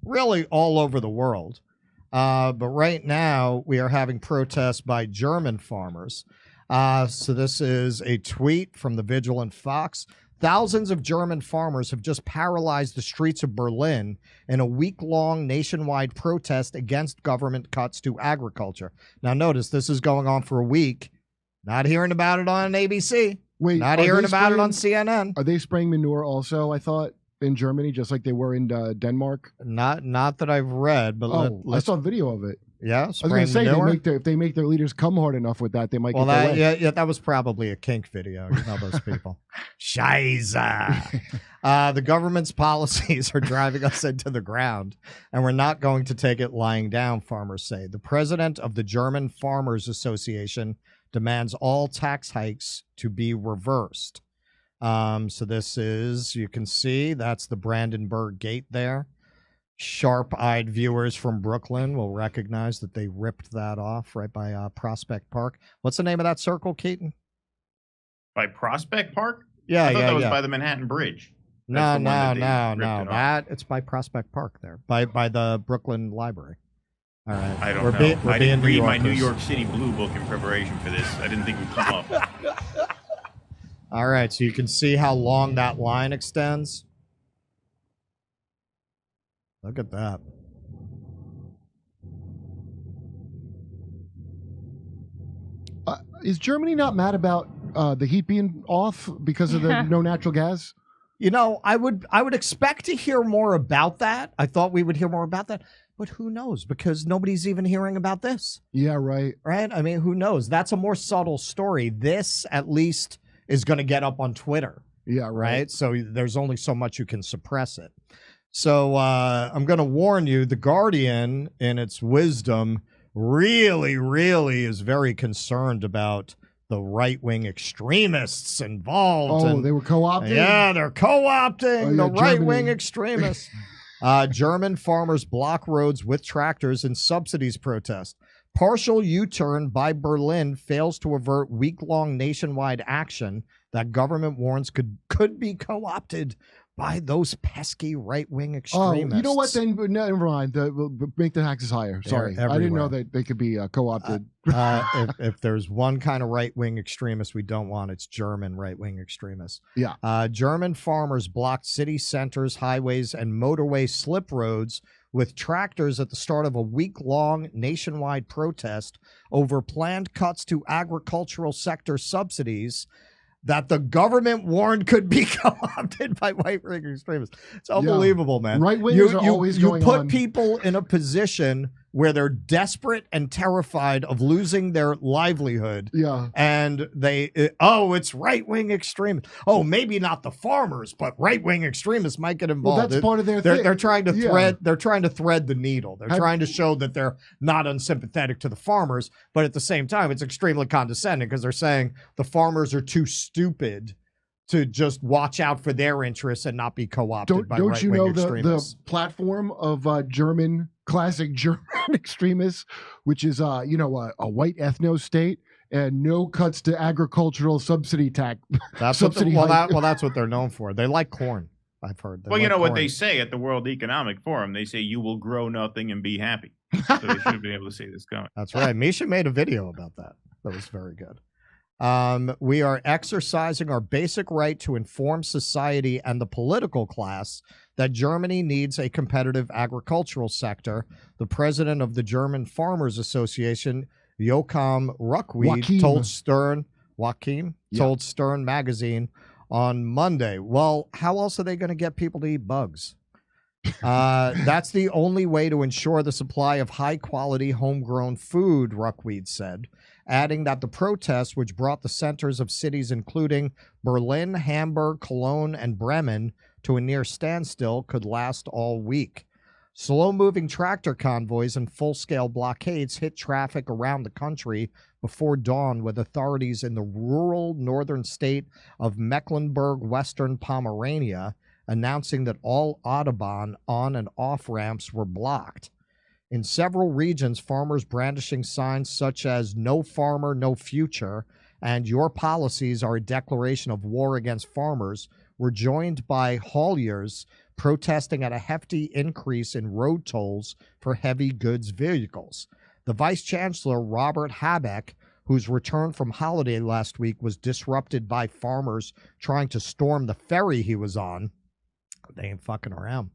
really all over the world. But right now, we are having protests by German farmers. So this is a tweet from the Vigilant Fox. Thousands of German farmers have just paralyzed the streets of Berlin in a week-long nationwide protest against government cuts to agriculture. Now, notice this is going on for a week. Not hearing about it on ABC. Wait, not hearing about it on CNN. Are they spraying manure also, I thought, in Germany, just like they were in Denmark? Not that I've read, but I saw a video of it. Yeah, I was going to say, if they make their leaders come hard enough with that, they might get their way. Yeah, that was probably a kink video. You know those people. Scheiße. The government's policies are driving us into the ground, and we're not going to take it lying down, farmers say. The president of the German Farmers Association demands all tax hikes to be reversed. So this is, you can see, that's the Brandenburg Gate there. Sharp-eyed viewers from Brooklyn will recognize that they ripped that off right by Prospect Park. What's the name of that circle, Keaton? By Prospect Park? Yeah, I thought that was by the Manhattan Bridge. No. It's by Prospect Park there, by the Brooklyn Library. All right. I don't know. I didn't read my New York City Blue book in preparation for this. I didn't think we'd come up. All right, so you can see how long that line extends. Look at that. Is Germany not mad about the heat being off because of the no natural gas? You know, I would expect to hear more about that. I thought we would hear more about that. But who knows? Because nobody's even hearing about this. Yeah, right. Right? I mean, who knows? That's a more subtle story. This, at least, is going to get up on Twitter. Yeah, right. So there's only so much you can suppress it. So I'm going to warn you, The Guardian, in its wisdom, really, really is very concerned about the right-wing extremists involved. Oh, they were co-opting? Yeah, they're co-opting the right-wing extremists. German farmers block roads with tractors in subsidies protest. Partial U-turn by Berlin fails to avert week-long nationwide action that government warns could be co-opted by those pesky right-wing extremists. Oh, you know what? Then never mind. Make the taxes higher. Sorry, I didn't know that they could be co-opted. If there's one kind of right-wing extremist we don't want, it's German right-wing extremists. Yeah. German farmers blocked city centers, highways, and motorway slip roads with tractors at the start of a week-long nationwide protest over planned cuts to agricultural sector subsidies that the government warned could be co-opted by right-wing extremists. It's unbelievable, man. Right-wingers are always going on. You put people in a position where they're desperate and terrified of losing their livelihood. Yeah. And it's right-wing extremists. Oh, maybe not the farmers, but right-wing extremists might get involved. Well, that's part of their thing. They're trying to thread. They're trying to thread the needle. They're trying to show that they're not unsympathetic to the farmers, but at the same time, it's extremely condescending because they're saying the farmers are too stupid to just watch out for their interests and not be co-opted by right-wing extremists. Don't you know the platform of classic German extremists, which is a white ethno state and no cuts to agricultural subsidy tax. That's that's what they're known for. They like corn, I've heard. Well, you know what they say at the World Economic Forum? They say you will grow nothing and be happy. So they should be able to see this coming. That's right. Misha made a video about that. That was very good. We are exercising our basic right to inform society and the political class that Germany needs a competitive agricultural sector. The president of the German Farmers Association, Joachim Ruckwied, told Stern magazine on Monday. Well, how else are they going to get people to eat bugs? That's the only way to ensure the supply of high-quality homegrown food, Ruckwied said, adding that the protests, which brought the centers of cities including Berlin, Hamburg, Cologne, and Bremen to a near standstill, could last all week. Slow-moving tractor convoys and full-scale blockades hit traffic around the country before dawn, with authorities in the rural northern state of Mecklenburg-Western Pomerania announcing that all Autobahn on- and off-ramps were blocked. In several regions, farmers brandishing signs such as "No Farmer, No Future" and "Your policies are a declaration of war against farmers" were joined by hauliers protesting at a hefty increase in road tolls for heavy goods vehicles. The Vice Chancellor, Robert Habeck, whose return from holiday last week was disrupted by farmers trying to storm the ferry he was on, they ain't fucking around,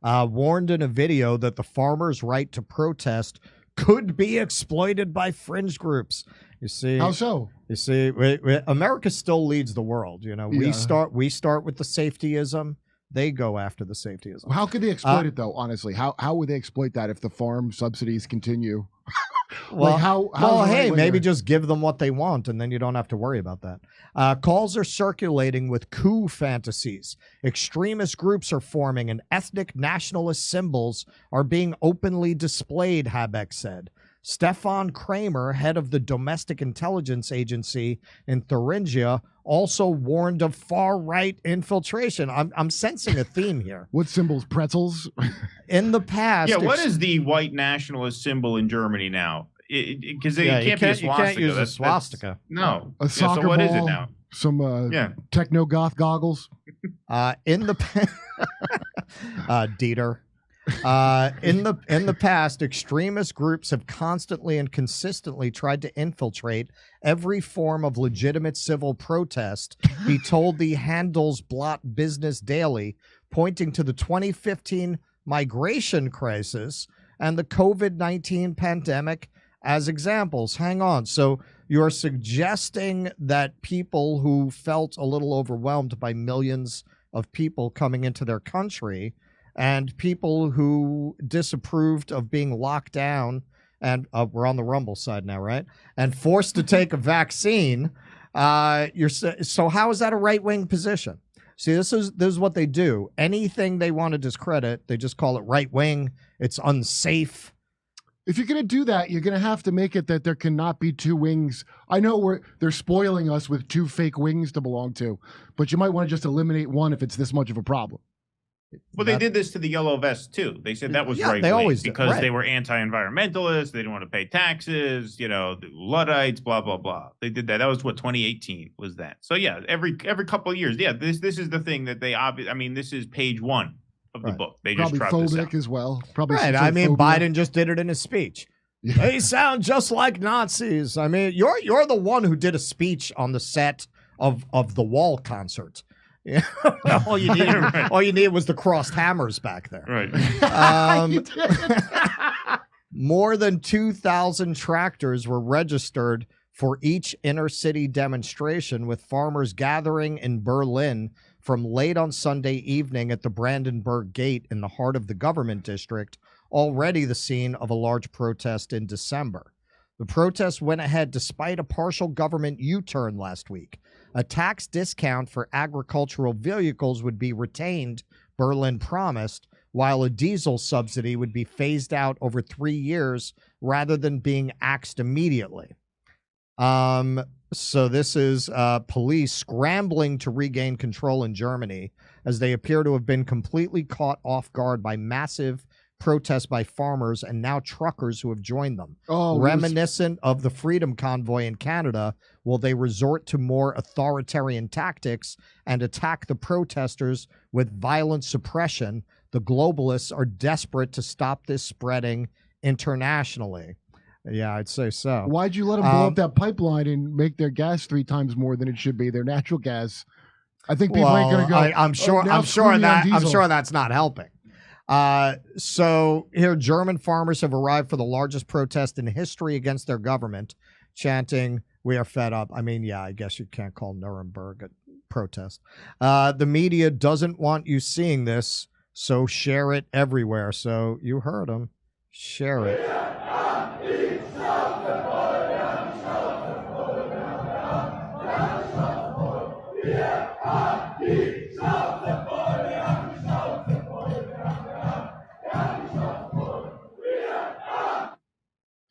warned in a video that the farmers' right to protest could be exploited by fringe groups. You see, How so? You see, America still leads the world. You know, we start with the safetyism. They go after the safetyism. How could they exploit it, though? Honestly, how would they exploit that if the farm subsidies continue? Well, like hey, maybe just give them what they want, and then you don't have to worry about that. Calls are circulating with coup fantasies. Extremist groups are forming, and ethnic nationalist symbols are being openly displayed, Habeck said. Stefan Kramer, head of the Domestic Intelligence Agency in Thuringia, also warned of far-right infiltration. I'm sensing a theme here. What symbols? Pretzels? In the past... Yeah, what is the white nationalist symbol in Germany now? Because it can't be a swastika. You can't use a swastika. No. A soccer so what ball, is it now? Some techno-goth goggles? In the... Dieter. In the past, extremist groups have constantly and consistently tried to infiltrate every form of legitimate civil protest, he told the Handelsblatt Business Daily, pointing to the 2015 migration crisis and the COVID-19 pandemic as examples. Hang on. So you're suggesting that people who felt a little overwhelmed by millions of people coming into their country and people who disapproved of being locked down, and we're on the Rumble side now, right? And forced to take a vaccine. So how is that a right-wing position? See, this is what they do. Anything they want to discredit, they just call it right-wing. It's unsafe. If you're going to do that, you're going to have to make it that there cannot be two wings. I know they're spoiling us with two fake wings to belong to, but you might want to just eliminate one if it's this much of a problem. Well, they did this to the yellow vests too. They said that was right they always because right. They were anti-environmentalists. They didn't want to pay taxes. You know, the Luddites, blah blah blah. They did that. That was what 2018 was that. So yeah, every couple of years, yeah. This is the thing that they obviously. I mean, this is page 1 of the book. They probably just dropped this out. as well. Probably right. I mean, Biden just did it in his speech. Yeah. They sound just like Nazis. I mean, you're the one who did a speech on the set of the Wall concert. Yeah. all you needed was the crossed hammers back there. Right. More than 2,000 tractors were registered for each inner city demonstration, with farmers gathering in Berlin from late on Sunday evening at the Brandenburg Gate in the heart of the government district, already the scene of a large protest in December. The protest went ahead despite a partial government U-turn last week. A tax discount for agricultural vehicles would be retained, Berlin promised, while a diesel subsidy would be phased out over 3 years rather than being axed immediately. So this is police scrambling to regain control in Germany as they appear to have been completely caught off guard by massive protests by farmers and now truckers who have joined them. Reminiscent of the Freedom Convoy in Canada, will they resort to more authoritarian tactics and attack the protesters with violent suppression? The globalists are desperate to stop this spreading internationally. Yeah, I'd say so. Why'd you let them blow up that pipeline and make their gas 3 times more than it should be? Their natural gas. I think people ain't going to go. I'm sure that's not helping. So here, German farmers have arrived for the largest protest in history against their government, chanting, "We are fed up." I mean, yeah, I guess you can't call Nuremberg a protest. The media doesn't want you seeing this, so share it everywhere. So you heard them. Share it.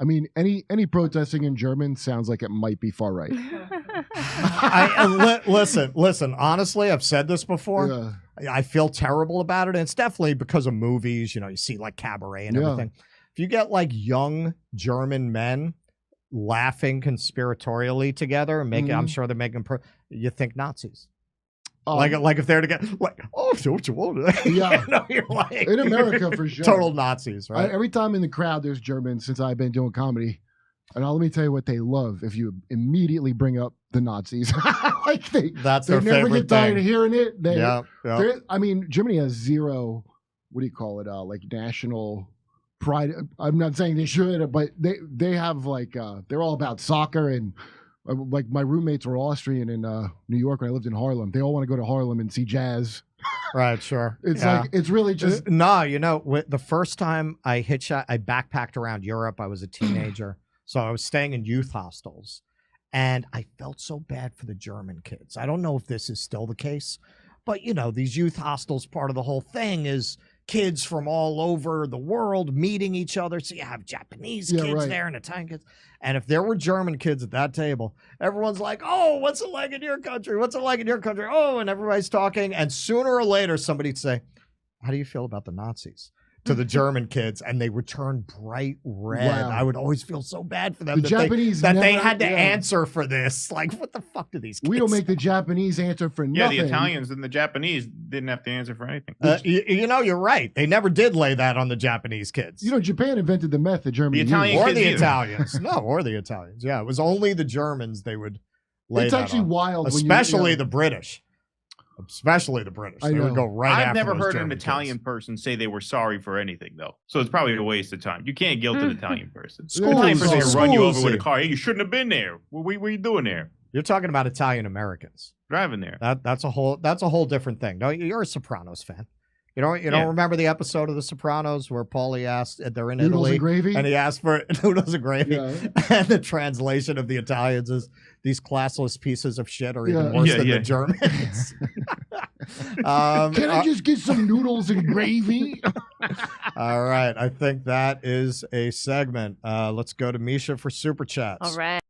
I mean, any protesting in German sounds like it might be far right. Listen. Honestly, I've said this before. Yeah. I feel terrible about it, and it's definitely because of movies. You know, you see like Cabaret and everything. If you get like young German men laughing conspiratorially together and making, I'm sure they're making, you think Nazis. Like if they're together, like, oh, so what you want? Yeah. You know, you're like, In America, for sure. total Nazis, right? Every time in the crowd, there's Germans since I've been doing comedy. And let me tell you what they love if you immediately bring up the Nazis. Like That's they their never favorite get tired thing. of hearing it. Yeah. I mean, Germany has zero, what do you call it? Like national pride. I'm not saying they should, but they have like, they're all about soccer and like my roommates were Austrian in New York when I lived in Harlem. They all want to go to Harlem and see jazz. Right, sure. It's like, it's really just. No, you know, the first time I backpacked around Europe, I was a teenager. So I was staying in youth hostels. And I felt so bad for the German kids. I don't know if this is still the case. But, you know, these youth hostels, part of the whole thing is kids from all over the world meeting each other. So you have Japanese kids there and Italian kids. And if there were German kids at that table, everyone's like, oh, what's it like in your country? What's it like in your country? Oh, and everybody's talking. And sooner or later, somebody'd say, how do you feel about the Nazis? To the German kids, and they would turn bright red. Wow. I would always feel so bad for them The Japanese they had to answer for this. Like, what the fuck do these kids We don't make the Japanese answer for nothing. Yeah, the Italians and the Japanese didn't have to answer for anything. You know, you're right. They never did lay that on the Japanese kids. You know, Japan invented the meth that Germany The Italian used. or the kids either. Italians. No, or the Italians. Yeah, it was only the Germans they would lay It's that actually on. wild. Especially the British. Especially the British. I They would know. go right after I've never those heard German an Italian person say they were sorry for anything, though. So it's probably a waste of time. You can't guilt an Italian person. School Italian person is- can run you over school with a is- car. Hey, you shouldn't have been there. What are you doing there? You're talking about Italian Americans. Driving there. That's a whole different thing. No, you're a Sopranos fan. You don't Yeah. remember the episode of The Sopranos where Paulie asked, they're in Noodles Italy, and gravy? and he asked for noodles and gravy, Yeah. and the translation of the Italians is these classless pieces of shit are even Yeah. worse Yeah, than yeah. the Germans. Can I just get some noodles and gravy? All right, I think that is a segment. Let's go to Misha for super chats. All right.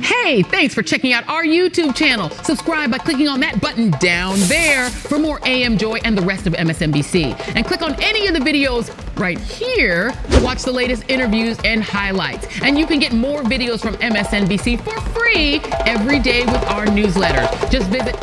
Hey, thanks for checking out our YouTube channel. Subscribe by clicking on that button down there for more AM Joy and the rest of MSNBC. And click on any of the videos right here to watch the latest interviews and highlights. And you can get more videos from MSNBC for free every day with our newsletters. Just visit